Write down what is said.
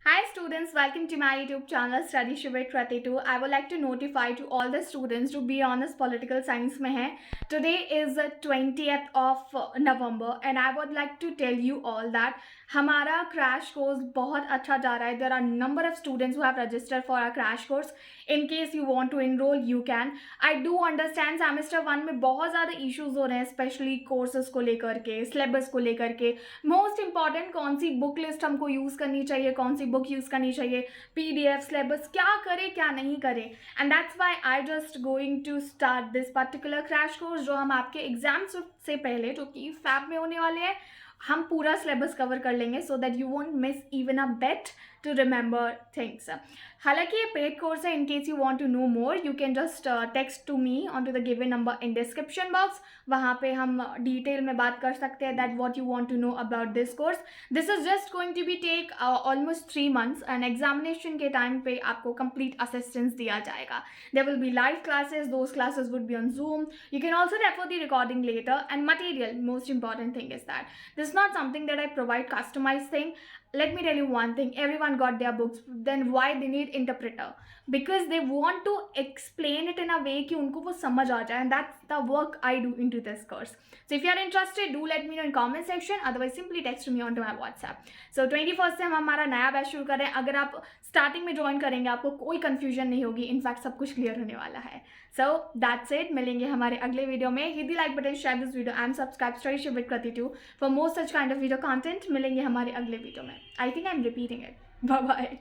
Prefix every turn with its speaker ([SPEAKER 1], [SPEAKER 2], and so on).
[SPEAKER 1] Hi students, welcome to my YouTube channel Studyship with Krati 2. I would like to notify to all the students to be honest political science में है. Today is the 20th of November and I would like to tell you all that हमारा crash course बहुत अच्छा जा रहा है. There are number of students who have registered for our crash course. In case you want to enroll, you can. I do understand semester 1 में बहुत ज़्यादा issues हो रहे हैं, especially courses को लेकर के, syllabus को लेकर के. Most important कौन सी book list हमको use करनी चाहिए, कौन सी बुक यूज़ करनी चाहिए, PDF सिलेबस क्या करे क्या नहीं करे. And that's why I just going to start this particular crash course जो हम आपके एग्जाम्स से पहले जो कि फैब में होने वाले हैं हम पूरा सिलेबस कवर कर लेंगे so that you won't miss even a bit to remember things. हालांकि ये पेड कोर्स है. In case you want to know more you can just text to me on to the given number in description box. वहाँ पे हम detail में बात कर सकते हैं that what you want to know about this course. This is just going to be take almost 3 months and examination के time पे आपको कंप्लीट असिस्टेंस दिया जाएगा. There will be live classes. Those classes would be on Zoom. You can also refer the recording later and material. Most important thing is that this is not something that I provide customized thing. Let me tell you one thing, everyone got their books, then why they need interpreter? Because they want to explain it in a way कि उनको वो समझ आ जाए, and that's the work I do into this course. So if you are interested, do let me know in comment section, otherwise simply text me onto my WhatsApp. So 21st से हम हमारा नया batch शुरू कर रहे हैं. अगर आप स्टार्टिंग में ज्वाइन करेंगे आपको कोई कन्फ्यूजन नहीं होगी, इनफैक्ट सब कुछ क्लियर होने वाला है. So that's it. मिलेंगे हमारे अगले वीडियो में. Hit the like button, share this video and subscribe Studyship with Krati 2 for more such kind of video content. मिलेंगे हमारे अगले वीडियो में. I think I'm repeating it. Bye bye.